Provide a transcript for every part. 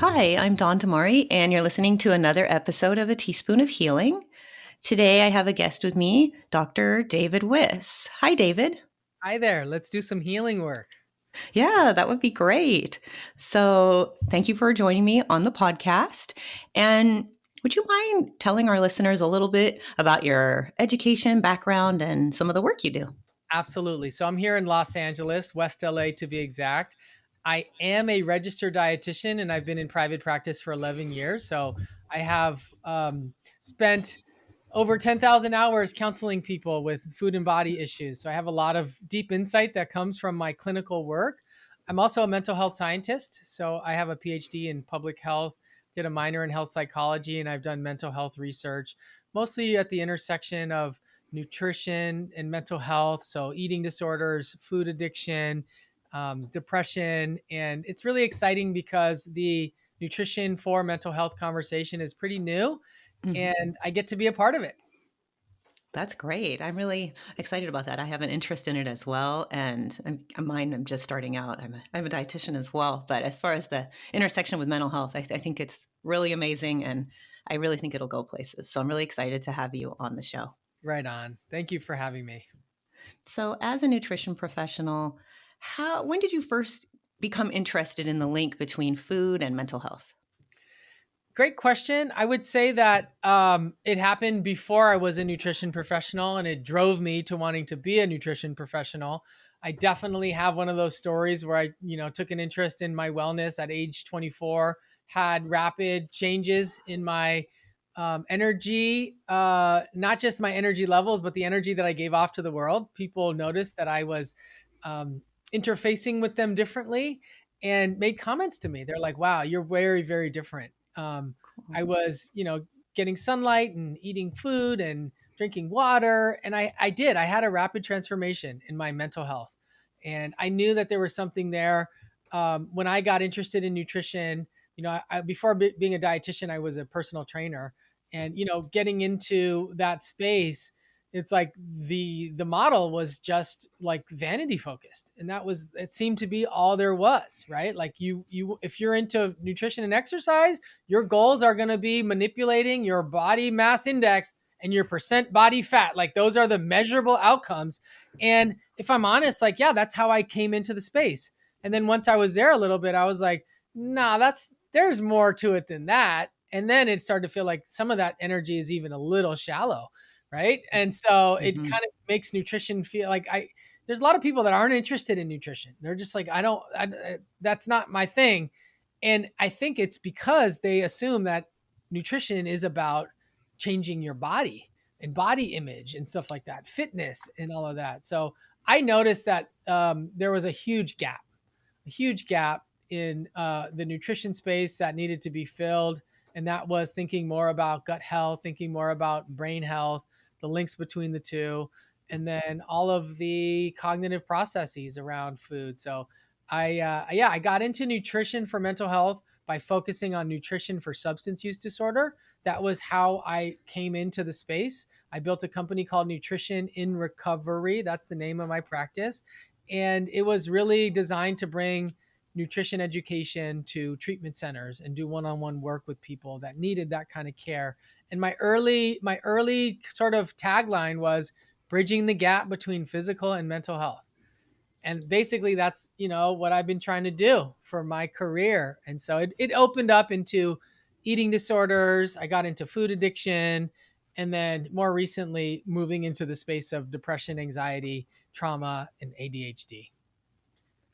Hi, I'm Dawn Tamari, and you're listening to another episode of A Teaspoon of Healing. Today I have a guest with me, Dr. David Wiss. Hi, David. Hi there. Let's do some healing work. Yeah, that would be great. So, thank you for joining me on the podcast. And would you mind telling our listeners a little bit about your education, background, and some of the work you do? Absolutely. So I'm here in Los Angeles, West LA to be exact. I am a registered dietitian and I've been in private practice for 11 years. So I have spent over 10,000 hours counseling people with food and body issues. So I have a lot of deep insight that comes from my clinical work. I'm also a mental health scientist. So I have a PhD in public health, did a minor in health psychology, and I've done mental health research, mostly at the intersection of nutrition and mental health. So, eating disorders, food addiction, depression. And it's really exciting because the nutrition for mental health conversation is pretty new Mhm. and I get to be a part of it. That's great. I'm really excited about that. I have an interest in it as well, and I'm just starting out. I'm a dietitian as well, but as far as the intersection with mental health, I think it's really amazing, and I really think it'll go places. So I'm really excited to have you on the show. Right on. Thank you for having me. So, as a nutrition professional, how when did you first become interested in the link between food and mental health? Great question. I would say that it happened before I was a nutrition professional and it drove me to wanting to be a nutrition professional. I definitely have one of those stories where I took an interest in my wellness at age 24, had rapid changes in my energy, not just my energy levels, but the energy that I gave off to the world. People noticed that I was um, interfacing with them differently and made comments to me. They're like, wow, you're very, very different. I was, getting sunlight and eating food and drinking water. And I had a rapid transformation in my mental health. And I knew that there was something there. When I got interested in nutrition, before being a dietitian, I was a personal trainer. And, getting into that space, it's like the model was just like vanity focused, and it seemed to be all there was, right? Like you if you're into nutrition and exercise, your goals are going to be manipulating your body mass index and your percent body fat. Like those are the measurable outcomes. And if I'm honest, like, yeah, that's how I came into the space. And then once I was there a little bit, I was like, nah, there's more to it than that. And then it started to feel like some of that energy is even a little shallow, right? And so it Mhm. kind of makes nutrition feel like there's a lot of people that aren't interested in nutrition. They're just like, that's not my thing. And I think it's because they assume that nutrition is about changing your body and body image and stuff like that, fitness and all of that. So I noticed that there was a huge gap in the nutrition space that needed to be filled. And that was thinking more about gut health, thinking more about brain health, the links between the two, and then all of the cognitive processes around food. So I got into nutrition for mental health by focusing on nutrition for substance use disorder. That was how I came into the space. I built a company called Nutrition in Recovery. That's the name of my practice. And it was really designed to bring nutrition education to treatment centers and do one-on-one work with people that needed that kind of care. And my early sort of tagline was bridging the gap between physical and mental health. And basically that's, what I've been trying to do for my career. And so it opened up into eating disorders. I got into food addiction, and then more recently moving into the space of depression, anxiety, trauma, and ADHD.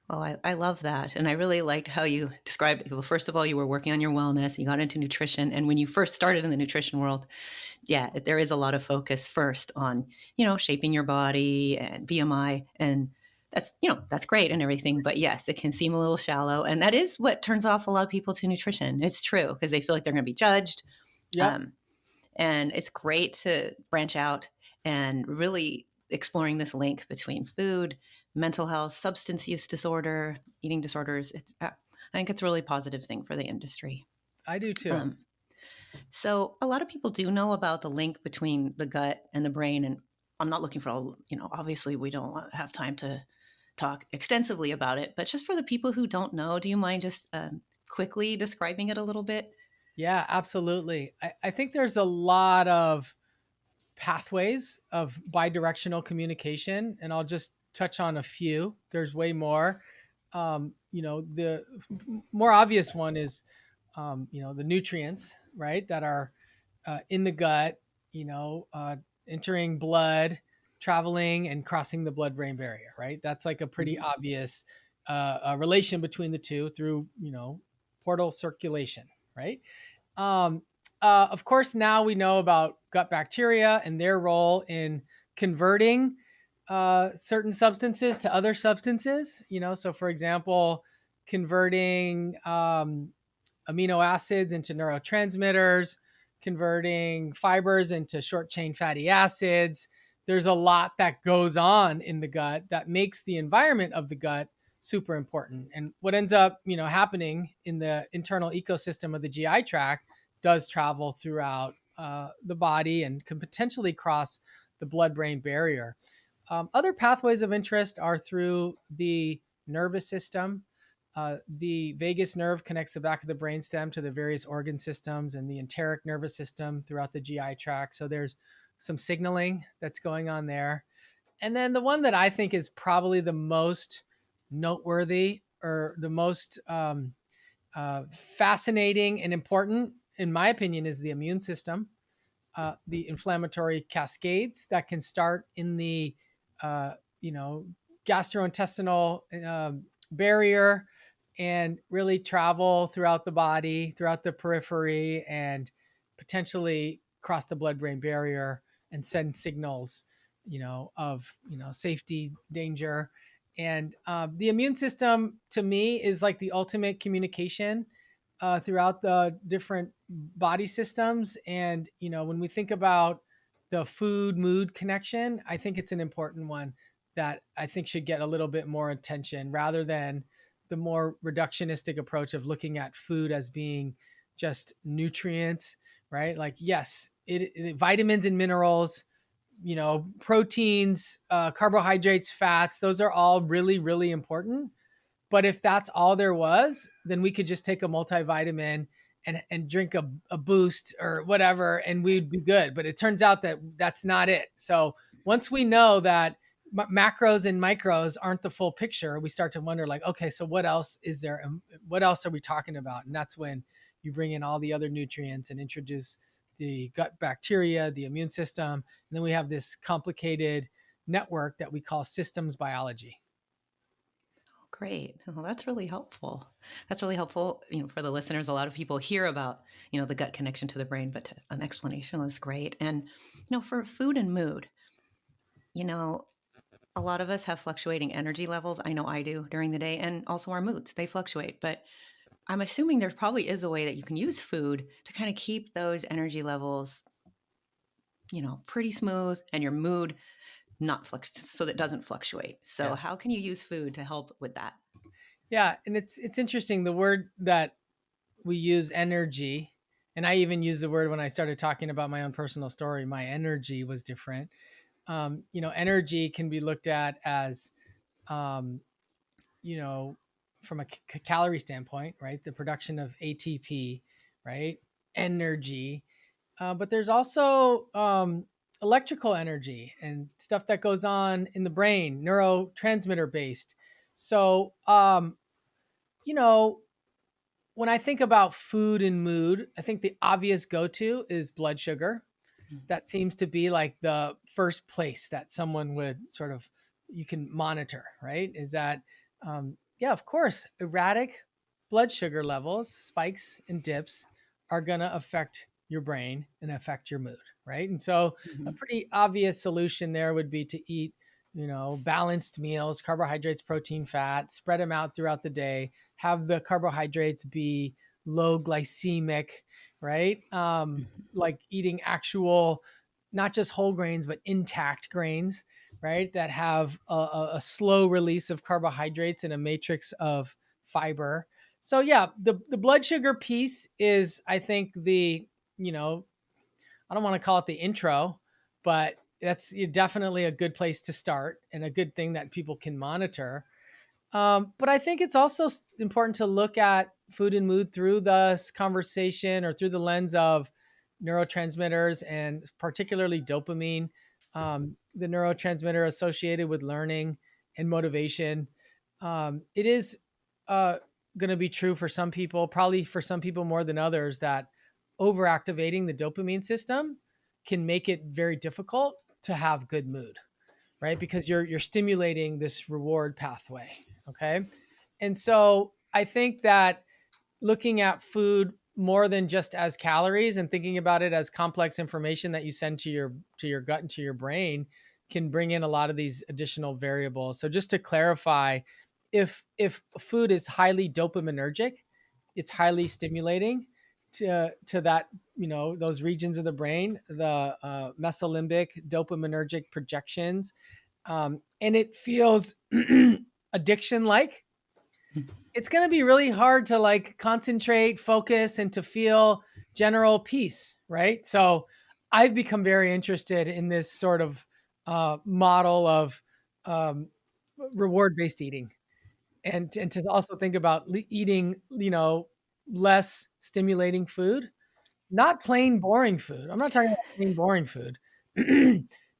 Well, I love that. And I really liked how you described it. Well, first of all, you were working on your wellness, you got into nutrition. And when you first started in the nutrition world, yeah, there is a lot of focus first on, shaping your body and BMI. And that's great and everything. But yes, it can seem a little shallow. And that is what turns off a lot of people to nutrition. It's true because they feel like they're going to be judged. Yep. Um, and it's great to branch out and really exploring this link between food, mental health, substance use disorder, eating disorders. I think it's a really positive thing for the industry. I do too. Um, so a lot of people do know about the link between the gut and the brain. And I'm not looking for all, obviously we don't have time to talk extensively about it, but just for the people who don't know, do you mind just quickly describing it a little bit? Yeah, absolutely. I think there's a lot of pathways of bidirectional communication, and I'll just touch on a few. There's way more. The more obvious one is, the nutrients, right, that are in the gut, entering blood, traveling and crossing the blood-brain barrier, right? That's like a pretty Mhm. obvious relation between the two through, portal circulation, right? Um, of course, now we know about gut bacteria and their role in converting certain substances to other substances. So for example, converting amino acids into neurotransmitters, converting fibers into short chain fatty acids. There's a lot that goes on in the gut that makes the environment of the gut super important. And what ends up, happening in the internal ecosystem of the GI tract does travel throughout the body and can potentially cross the blood-brain barrier. Other pathways of interest are through the nervous system. The vagus nerve connects the back of the brainstem to the various organ systems and the enteric nervous system throughout the GI tract. So there's some signaling that's going on there. And then the one that I think is probably the most noteworthy or the most fascinating and important, in my opinion, is the immune system. The inflammatory cascades that can start in the uh, you know gastrointestinal barrier and really travel throughout the body, throughout the periphery, and potentially cross the blood-brain barrier and send signals, of safety, danger. And the immune system, to me, is like the ultimate communication throughout the different body systems. And, when we think about the food mood connection, I think it's an important one that I think should get a little bit more attention rather than the more reductionistic approach of looking at food as being just nutrients, right? Like, yes, vitamins and minerals, proteins, carbohydrates, fats, those are all really, really important. But if that's all there was, then we could just take a multivitamin and drink a boost or whatever, and we'd be good. But it turns out that that's not it. So once we know that macros and micros aren't the full picture, we start to wonder, like, okay, so what else is there? And what else are we talking about? And that's when you bring in all the other nutrients and introduce the gut bacteria, the immune system. And then we have this complicated network that we call systems biology. Great. Well, that's really helpful. That's really helpful, for the listeners. A lot of people hear about, the gut connection to the brain, but an explanation was great. And, for food and mood, you know, a lot of us have fluctuating energy levels. I know I do during the day, and also our moods, they fluctuate. But I'm assuming there probably is a way that you can use food to kind of keep those energy levels, pretty smooth and your mood not so that it doesn't fluctuate. So Yeah. how can you use food to help with that? Yeah, and it's interesting the word that we use, energy, and I even use the word when I started talking about my own personal story. My energy was different. Energy can be looked at as, um, you know, from a calorie standpoint, right? The production of ATP, right? Energy, but there's also electrical energy and stuff that goes on in the brain, neurotransmitter based. So, you know, when I think about food and mood, I think the obvious go to is blood sugar. Mm. That seems to be like the first place that someone would sort of, you can monitor, right? Is that, yeah, of course, erratic blood sugar levels, spikes and dips are going to affect your brain and affect your mood, right? And so a Mhm. pretty obvious solution there would be to eat, balanced meals, carbohydrates, protein, fat, spread them out throughout the day, have the carbohydrates be low glycemic, right? Mhm. Like eating actual, not just whole grains, but intact grains, right? That have a slow release of carbohydrates and a matrix of fiber. So yeah, the blood sugar piece is, I think, you know, I don't want to call it the intro, but that's definitely a good place to start and a good thing that people can monitor. But I think it's also important to look at food and mood through this conversation or through the lens of neurotransmitters and particularly dopamine, the neurotransmitter associated with learning and motivation. It is going to be true for some people, probably for some people more than others, that overactivating the dopamine system can make it very difficult to have good mood, right? Because you're stimulating this reward pathway. Okay. And so I think that looking at food more than just as calories and thinking about it as complex information that you send to your gut and to your brain can bring in a lot of these additional variables. So just to clarify, if food is highly dopaminergic, it's highly stimulating to that, those regions of the brain, the mesolimbic dopaminergic projections, and it feels addiction like, it's going to be really hard to like concentrate, focus, and to feel general peace, right? So I've become very interested in this sort of model of um, reward based eating, and to also think about eating, less stimulating food, not plain boring food. I'm not talking about plain boring food.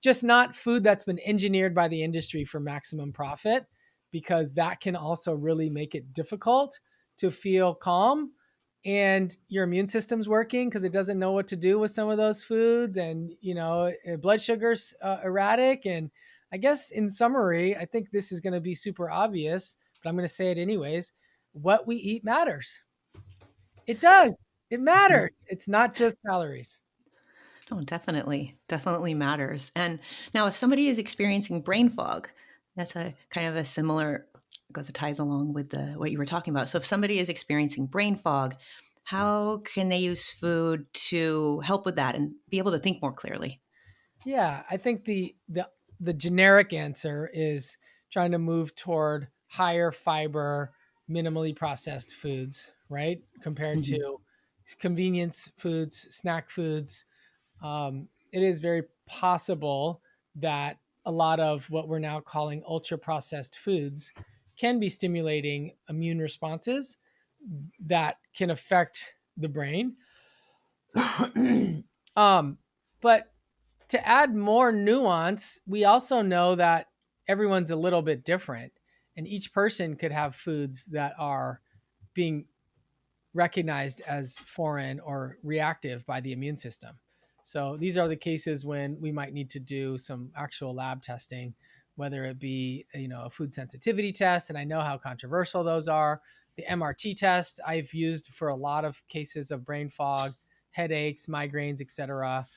Just not food that's been engineered by the industry for maximum profit, because that can also really make it difficult to feel calm and your immune system's working because it doesn't know what to do with some of those foods, and blood sugar's erratic. And I guess in summary, I think this is going to be super obvious, but I'm going to say it anyways. What we eat matters. It does. It matters. It's not just calories. Oh, definitely. Definitely matters. And now, if somebody is experiencing brain fog, that's a kind of a similar, because it ties along with what you were talking about. So, if somebody is experiencing brain fog, how can they use food to help with that and be able to think more clearly? Yeah, I think the generic answer is trying to move toward higher fiber, minimally processed foods, right? Compared Hmm. to convenience foods, snack foods. It is very possible that a lot of what we're now calling ultra processed foods can be stimulating immune responses that can affect the brain. um, but to add more nuance, we also know that everyone's a little bit different, and each person could have foods that are being recognized as foreign or reactive by the immune system. So these are the cases when we might need to do some actual lab testing, whether it be a food sensitivity test, and I know how controversial those are. The MRT test I've used for a lot of cases of brain fog, headaches, migraines, etc.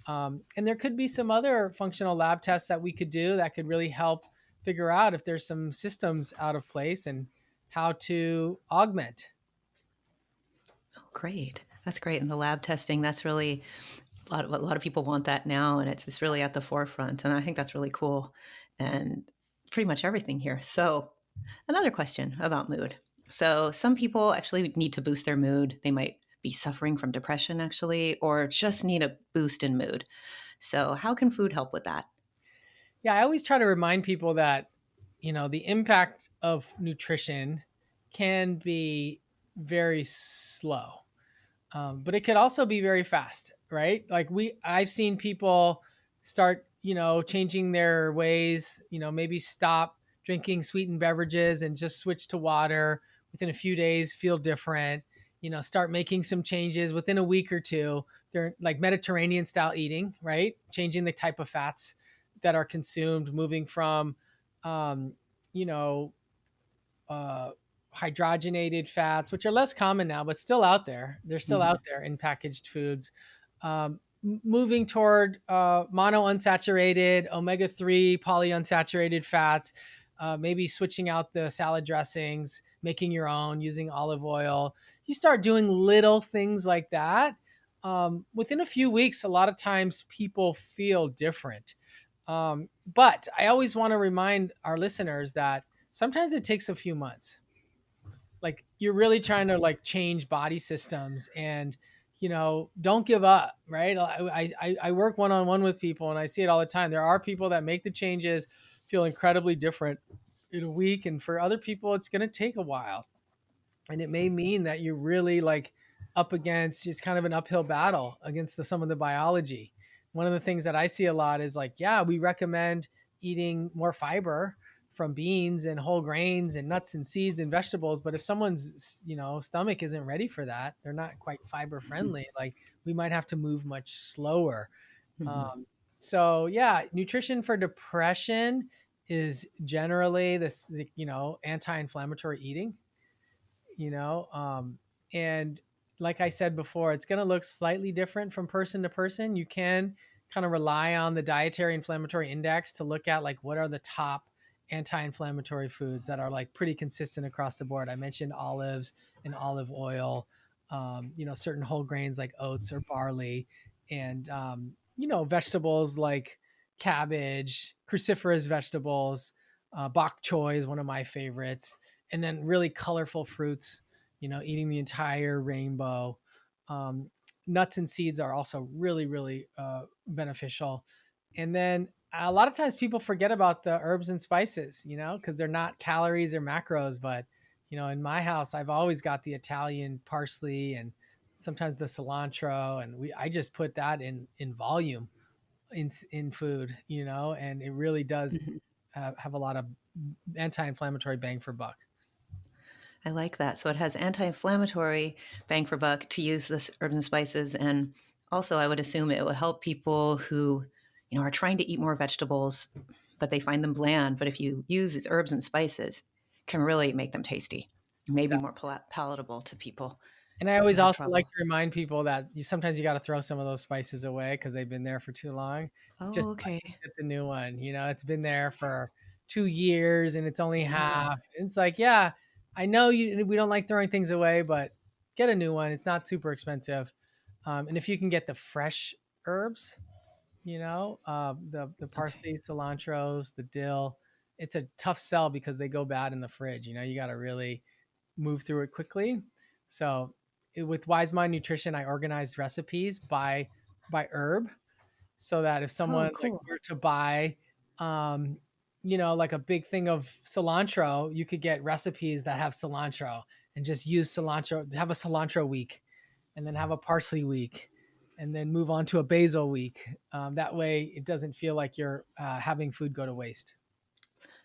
And there could be some other functional lab tests that we could do that could really help figure out if there's some systems out of place and how to augment. Oh, great. That's great. And the lab testing, that's really a lot of people want that now, and it's really at the forefront. And I think that's really cool. And pretty much everything here. So, another question about mood. So, some people actually need to boost their mood. They might be suffering from depression, actually, or just need a boost in mood. So, how can food help with that? Yeah, I always try to remind people that, the impact of nutrition can be very slow, but it could also be very fast, right? Like I've seen people start, changing their ways, maybe stop drinking sweetened beverages and just switch to water. Within a few days, feel different. Start making some changes within a week or two. They're like Mediterranean style eating, right? Changing the type of fats that are consumed, moving from, um, you know, uh, hydrogenated fats, which are less common now, but still out there. They're still Mhm. out there in packaged foods. Moving toward monounsaturated, omega-3 polyunsaturated fats, maybe switching out the salad dressings, making your own, using olive oil. You start doing little things like that. Within a few weeks, a lot of times people feel different. But I always want to remind our listeners that sometimes it takes a few months. Like you're really trying to like change body systems, and don't give up, right? I work one-on-one with people and I see it all the time. There are people that make the changes, feel incredibly different, in a week, and for other people it's going to take a while. And it may mean that you're really like up against, it's kind of an uphill battle against some of the biology. One of the things that I see a lot is like, yeah, we recommend eating more fiber from beans and whole grains and nuts and seeds and vegetables, but if someone's, stomach isn't ready for that, they're not quite fiber friendly, like we might have to move much slower. Mhm. um, so yeah, nutrition for depression is generally this, anti-inflammatory eating, you know and like I said before, it's going to look slightly different from person to person. You can kind of rely on the dietary inflammatory index to look at like what are the top anti-inflammatory foods that are like pretty consistent across the board. I mentioned olives and olive oil, certain whole grains like oats or barley, and vegetables like cabbage, cruciferous vegetables. Bok choy is one of my favorites, and then really colorful fruits, eating the entire rainbow. Um, Nuts and seeds are also really, really beneficial. And then a lot of times people forget about the herbs and spices, because they're not calories or macros. But, in my house, I've always got the Italian parsley and sometimes the cilantro. And I just put that in volume in food, and it really does Mhm. have a lot of anti-inflammatory bang for buck. I like that. So it has anti-inflammatory bang for buck to use this herbs and spices, and also I would assume it will help people who, are trying to eat more vegetables, but they find them bland. But if you use these herbs and spices, it can really make them tasty, maybe more palatable to people And I who always have also like trouble. to remind people that sometimes you got to throw some of those spices away because they've been there for too long. Just Oh, okay. get the new one. It's been there for 2 years and it's only Yeah. half. It's like, yeah, I know we don't like throwing things away, but get a new one. It's not super expensive. And if you can get the fresh herbs, the Okay. parsley, cilantros, the dill, it's a tough sell because they go bad in the fridge. You got to really move through it quickly. So with Wise Mind Nutrition, I organized recipes by herb, so that if Oh, someone like cool. were to buy, um, like a big thing of cilantro, you could get recipes that have cilantro and just use cilantro. Have a cilantro week, and then have a parsley week, and then move on to a basil week. That way, it doesn't feel like you're having food go to waste.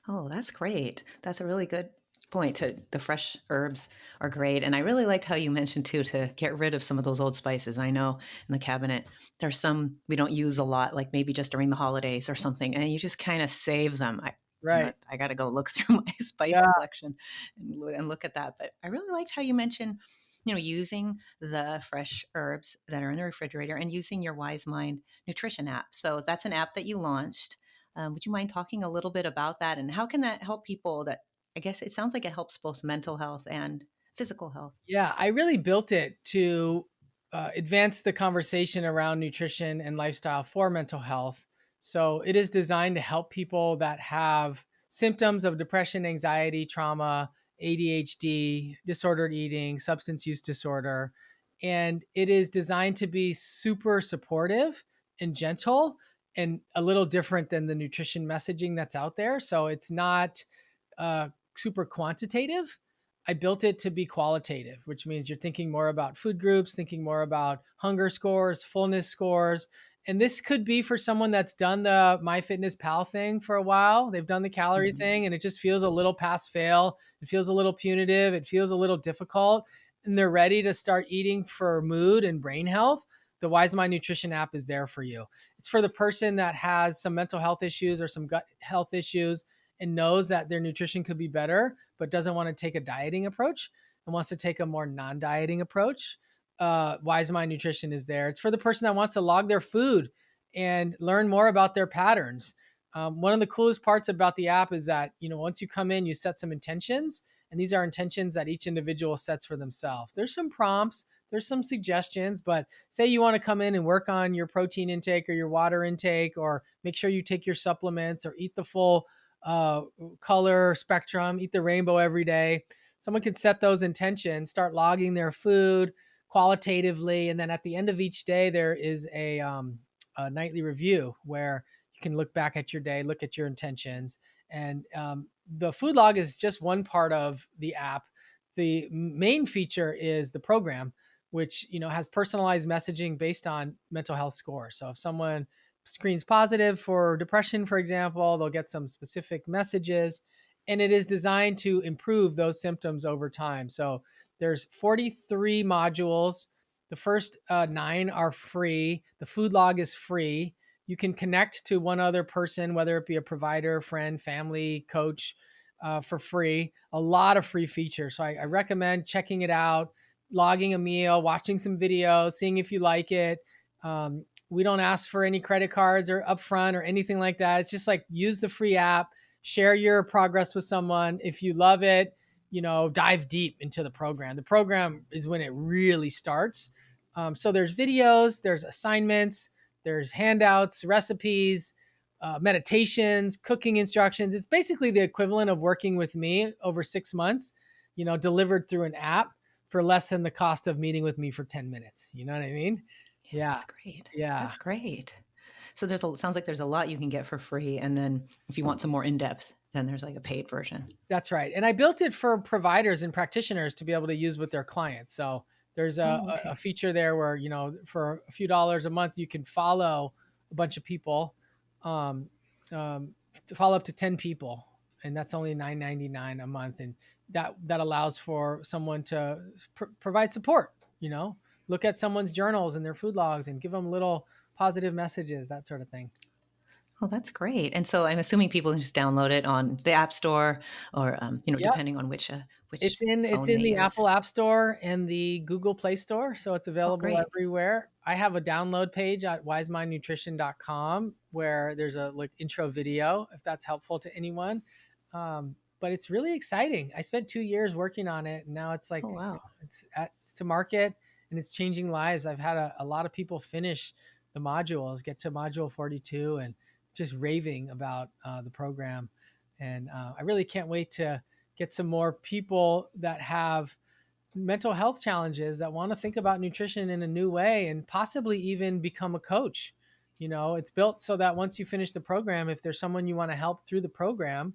Oh, that's great. That's a really good point. To the fresh herbs are great, and I really liked how you mentioned too to get rid of some of those old spices. I know in the cabinet there's some we don't use a lot, like maybe just during the holidays or something, and you just kind of save them. Right. I got to go look through my spice Yeah. collection and look at that. But I really liked how you mentioned, using the fresh herbs that are in the refrigerator and using your Wise Mind nutrition app. So that's an app that you launched. Would you mind talking a little bit about that and how can that help people that I guess it sounds like it helps both mental health and physical health? Yeah, I really built it to advance the conversation around nutrition and lifestyle for mental health. So it is designed to help people that have symptoms of depression, anxiety, trauma, ADHD, disordered eating, substance use disorder. And it is designed to be super supportive and gentle and a little different than the nutrition messaging that's out there. So it's not super quantitative. I built it to be qualitative, which means you're thinking more about food groups, thinking more about hunger scores, fullness scores. And this could be for someone that's done the MyFitnessPal thing for a while. They've done the calorie Mhm. thing and it just feels a little pass fail. It feels a little punitive. It feels a little difficult. And they're ready to start eating for mood and brain health. The Wise Mind Nutrition app is there for you. It's for the person that has some mental health issues or some gut health issues and knows that their nutrition could be better, but doesn't want to take a dieting approach and wants to take a more non-dieting approach. Wise Mind Nutrition is there. It's for the person that wants to log their food and learn more about their patterns. One of the coolest parts about the app is that, once you come in, you set some intentions, and these are intentions that each individual sets for themselves. There's some prompts, there's some suggestions, but say you want to come in and work on your protein intake or your water intake, or make sure you take your supplements or eat the full uh, color spectrum, eat the rainbow every day. Someone can set those intentions, start logging their food qualitatively, and then at the end of each day, there is a nightly review where you can look back at your day, look at your intentions, and the food log is just one part of the app. The main feature is the program, which has personalized messaging based on mental health score. So if someone screens positive for depression, for example, they'll get some specific messages, and it is designed to improve those symptoms over time. So there's 43 modules. The first 9 are free. The food log is free. You can connect to one other person, whether it be a provider, friend, family, coach, for free. A lot of free features. So I recommend checking it out, logging a meal, watching some videos, seeing if you like it. We don't ask for any credit cards or upfront or anything like that. It's just like use the free app, share your progress with someone. If you love it, dive deep into the program. The program is when it really starts. So there's videos, there's assignments, there's handouts, recipes, meditations, cooking instructions. It's basically the equivalent of working with me over 6 months, delivered through an app for less than the cost of meeting with me for 10 minutes. You know what I mean? Yeah, Yeah. that's great. Yeah. That's great. So sounds like there's a lot you can get for free, and then if you want some more in depth, then there's like a paid version. That's right. And I built it for providers and practitioners to be able to use with their clients. So there's Oh, a okay. feature there where, for a few dollars a month, you can follow a bunch of people, um, to follow up to 10 people. And that's only $9.99 a month. And that allows for someone to provide support, look at someone's journals and their food logs and give them little positive messages, that sort of thing. Oh, that's great. And so I'm assuming people can just download it on the App Store, or Yep. depending on which It's phone in they the use. Apple App Store and the Google Play Store, so it's Oh, available great. everywhere. I have a download page at wisemindnutrition.com where there's a intro video if that's helpful to anyone. But it's really exciting. I spent 2 years working on it, and now it's Oh, like wow. it's to market, and it's changing lives. I've had a lot of people finish the modules, get to module 42, and just raving about the program. And I really can't wait to get some more people that have mental health challenges that want to think about nutrition in a new way and possibly even become a coach. It's built so that once you finish the program, if there's someone you want to help through the program,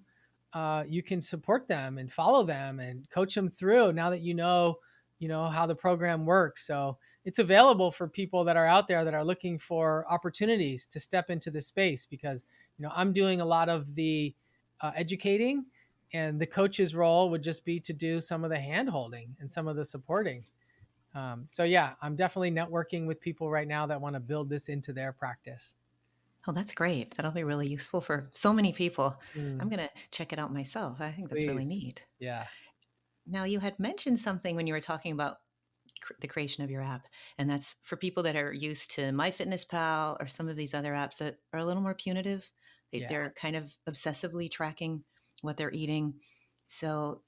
you can support them and follow them and coach them through now that you know how the program works. So it's available for people that are out there that are looking for opportunities to step into the space, because I'm doing a lot of the educating, and the coach's role would just be to do some of the hand holding and some of the supporting. So yeah, I'm definitely networking with people right now that want to build this into their practice. Oh, that's great. That'll be really useful for so many people. I'm Mm, going to check it out myself. I think that's really please. neat. Yeah. Now, you had mentioned something when you were talking about the creation of your app, and that's for people that are used to MyFitnessPal or some of these other apps that are a little more punitive. Yeah. They're kind of obsessively tracking what they're eating. So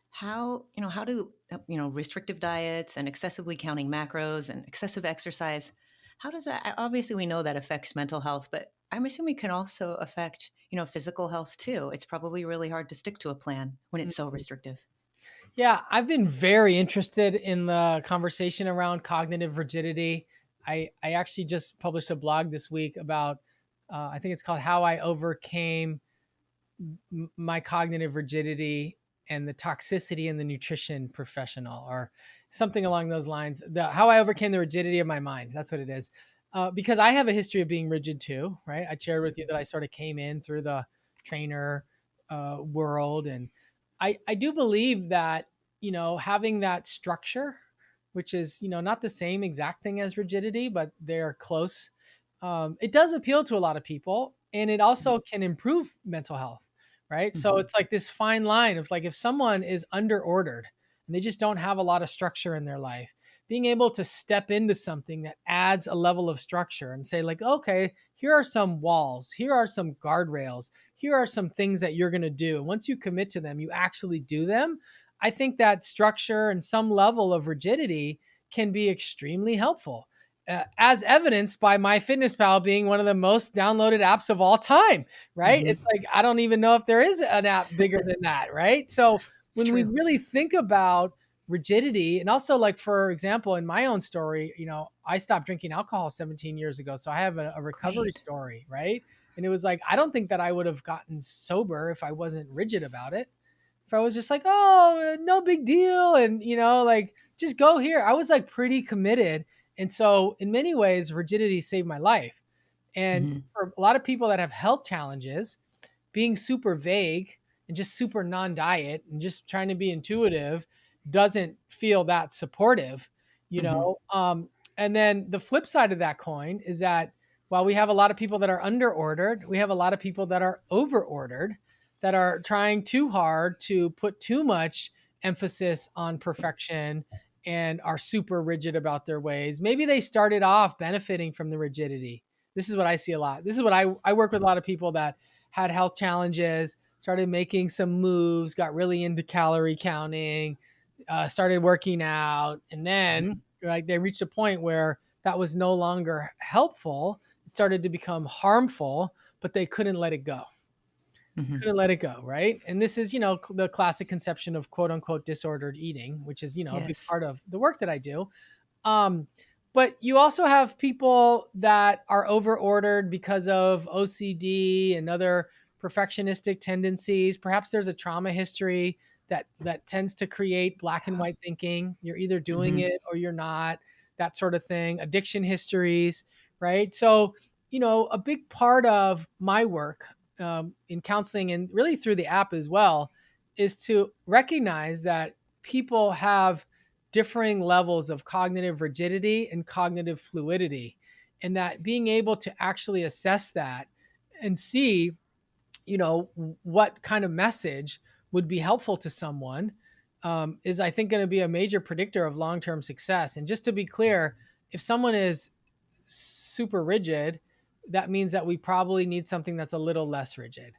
how do restrictive diets and excessively counting macros and excessive exercise, how does that, obviously we know that affects mental health, but I'm assuming it can also affect physical health too. It's probably really hard to stick to a plan when it's so Mhm. restrictive. Yeah, I've been very interested in the conversation around cognitive rigidity. I actually just published a blog this week about, I think it's called How I Overcame My Cognitive Rigidity and the Toxicity in the Nutrition Professional, or something along those lines. How I Overcame the Rigidity of My Mind. That's what it is. Because I have a history of being rigid too, right? I shared with you that I sort of came in through the trainer world. And I do believe that, having that structure, which is, not the same exact thing as rigidity, but they're close. It does appeal to a lot of people, and it also can improve mental health, right? So Mm-hmm. it's like this fine line of, like, if someone is under ordered and they just don't have a lot of structure in their life, being able to step into something that adds a level of structure and say, like, okay, here are some walls, here are some guardrails, here are some things that you're going to do. And once you commit to them, you actually do them. I think that structure and some level of rigidity can be extremely helpful, as evidenced by MyFitnessPal being one of the most downloaded apps of all time, right? It's Mm-hmm. like, I don't even know if there is an app bigger than that, right? So It's when we true. really think about rigidity. And also, like, for example, in my own story, I stopped drinking alcohol 17 years ago. So I have a recovery Great. story, right? And it was like, I don't think that I would have gotten sober if I wasn't rigid about it. If I was just like, oh, no big deal. And, like, just go here. I was like pretty committed. And so, in many ways, rigidity saved my life. And Mhm. for a lot of people that have health challenges, being super vague and just super non-diet and just trying to be intuitive doesn't feel that supportive, you Mhm. know. And then the flip side of that coin is that while we have a lot of people that are under ordered, we have a lot of people that are over ordered, that are trying too hard to put too much emphasis on perfection and are super rigid about their ways. Maybe they started off benefiting from the rigidity. This is what I see a lot. This is what I work with a lot of people that had health challenges, started making some moves, got really into calorie counting, started working out, and then like they reached a point where that was no longer helpful. It started to become harmful, but they couldn't let it go. Mhm. Couldn't let it go, right? And this is, the classic conception of quote unquote disordered eating, which is, a big Yes. part of the work that I do. Um, but you also have people that are over ordered because of OCD and other perfectionistic tendencies. Perhaps there's a trauma history that tends to create black and Yeah. white thinking. You're either doing Mhm. it or you're not, that sort of thing. Addiction histories, right? So, a big part of my work in counseling and really through the app as well is to recognize that people have differing levels of cognitive rigidity and cognitive fluidity. And that being able to actually assess that and see, what kind of message would be helpful to someone is, I think, going to be a major predictor of long term success. And just to be clear, if someone is super rigid, that means that we probably need something that's a little less rigid.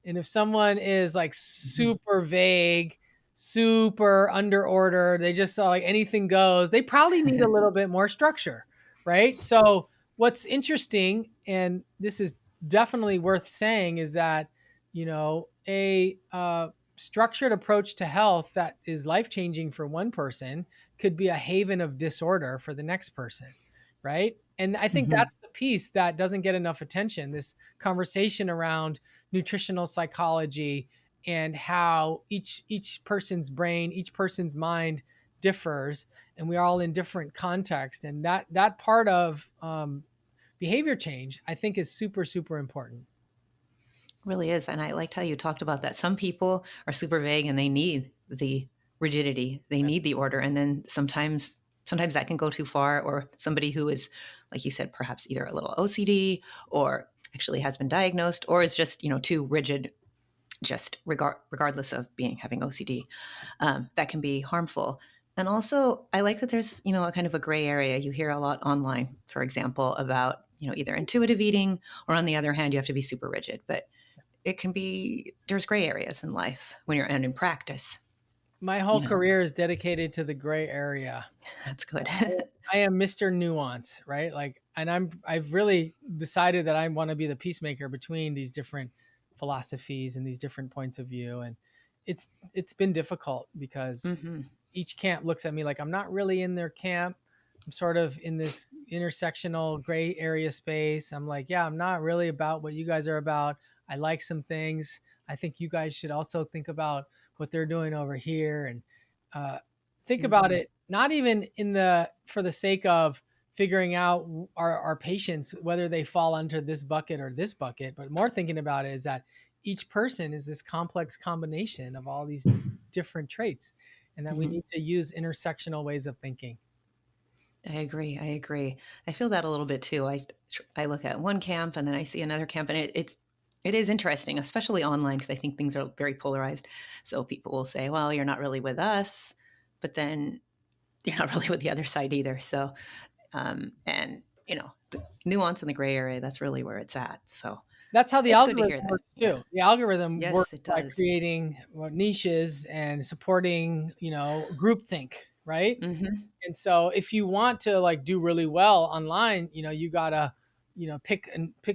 And if someone is like Mhm. super vague, super under order, they just like anything goes, they probably need a little bit more structure, right? So, what's interesting, and this is definitely worth saying, is that, a structured approach to health that is life changing for one person could be a haven of disorder for the next person, right? And I think Mhm. that's the piece that doesn't get enough attention, this conversation around nutritional psychology and how each person's brain, each person's mind differs, and we're all in different contexts. And that part of behavior change, I think, is super super important. Really is, and I liked how you talked about that. Some people are super vague and they need the rigidity, they Yeah. need the order, and then sometimes that can go too far, or somebody who is, like you said, perhaps either a little OCD or actually has been diagnosed or is just, too rigid, just regardless of being having OCD, that can be harmful. And also, I like that there's, a kind of a gray area. You hear a lot online, for example, about, either intuitive eating or on the other hand, you have to be super rigid. But it can be, there's gray areas in life when you're and in practice, My whole you know. career is dedicated to the gray area. That's good. I am Mr. Nuance, right? Like, and I've really decided that I want to be the peacemaker between these different philosophies and these different points of view. And it's been difficult because Hmm. each camp looks at me like I'm not really in their camp. I'm sort of in this intersectional gray area space. I'm like, yeah, I'm not really about what you guys are about. I like some things. I think you guys should also think about what they're doing over here, and uh, think about Hmm. it not even in the for the sake of figuring out our patients whether they fall under this bucket or this bucket, but more thinking about it is that each person is this complex combination of all these different traits, and that we Hmm. need to use intersectional ways of thinking. I agree. I agree. I feel that a little bit too. I look at one camp and then I see another camp, and it is interesting, especially online, because I think things are very polarized. So people will say, "Well, you're not really with us," but then you're not really with the other side either. So, and the nuance in the gray area, that's really where it's at. So That's how the it's good to algorithm hear that. works Yeah. too. The algorithm Yes, works it by does. creating niches and supporting, groupthink, right? Hmm. And so if you want to like do really well online, you gotta, pick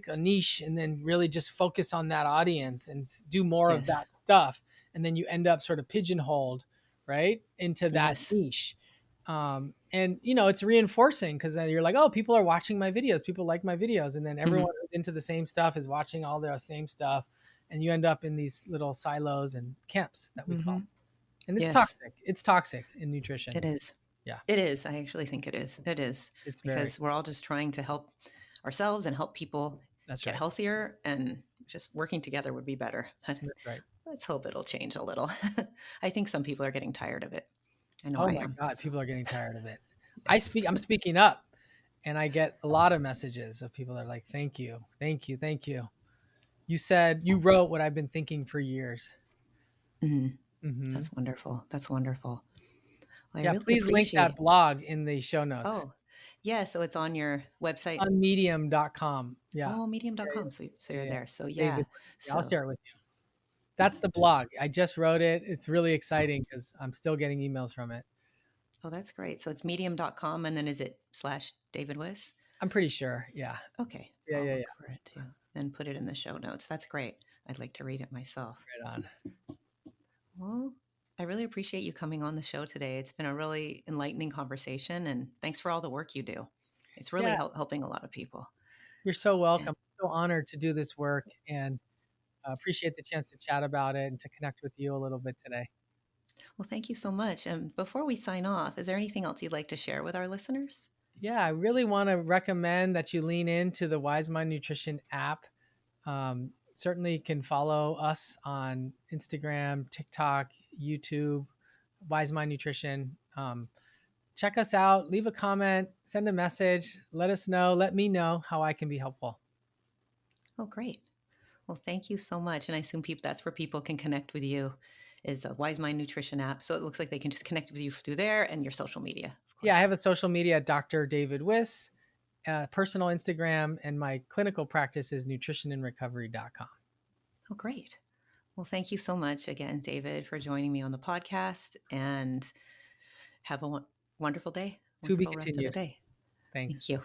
a niche and then really just focus on that audience and do more of Yes. that stuff. And then you end up sort of pigeonholed, right, into that Yes. niche. And it's reinforcing because then you're like, oh, people are watching my videos, people like my videos, and then Mhm. everyone who's into the same stuff is watching all the same stuff, and you end up in these little silos and camps that we call. Mhm. And it's Yes, toxic. It's toxic in nutrition. it is. Yeah, It is. I actually think it is. It is it's very. because we're all just trying to help ourselves and help people That's get right. healthier, and just working together would be better. That's right. Let's hope it'll change a little. I think some people are getting tired of it. I know Oh I my am. God, people are getting tired of it. Yes. I'm speaking up, and I get a lot of messages of people that are like, "Thank you, thank you, thank you. You wrote what I've been thinking for years." Mhm. Hmm. That's wonderful. That's wonderful. Well, I Yeah, really please link that appreciate. blog in the show notes Oh, yeah. So it's on your website. on medium.com. Yeah. Oh, Yeah, medium.com. So yeah, you're yeah. there. So David. yeah. Yeah, I'll So share it with you. That's the blog. I just wrote it. It's really exciting because I'm still getting emails from it. oh, that's great. So it's medium.com, and then is it slash David Wiss? I'm pretty sure. Yeah. Okay. Yeah, I'll yeah, yeah. look for it too and put it in the show notes. That's great. I'd like to read it myself. Right on. Well, I really appreciate you coming on the show today. It's been a really enlightening conversation, and thanks for all the work you do. It's really Yeah, helping a lot of people. you're so And welcome. So honored to do this work and appreciate the chance to chat about it and to connect with you a little bit today. well, thank you so much. And before we sign off, is there anything else you'd like to share with our listeners? Yeah, I really want to recommend that you lean into the Wise Mind Nutrition app. Certainly can follow us on Instagram, TikTok, YouTube, Wise Mind Nutrition. Check us out, leave a comment, send a message, let me know how I can be helpful. Oh, great. Well, thank you so much. And I assume that's where people can connect with you is a Wise Mind Nutrition app. So it looks like they can just connect with you through there and your social media, of Yeah, I course. have a social media, Dr. David Wiss, personal Instagram, and my clinical practice is nutritionandrecovery.com. Oh, great. Well, thank you so much again, David, for joining me on the podcast, and have a wonderful day, To be wonderful rest of the continued. day. Thank Thanks. you.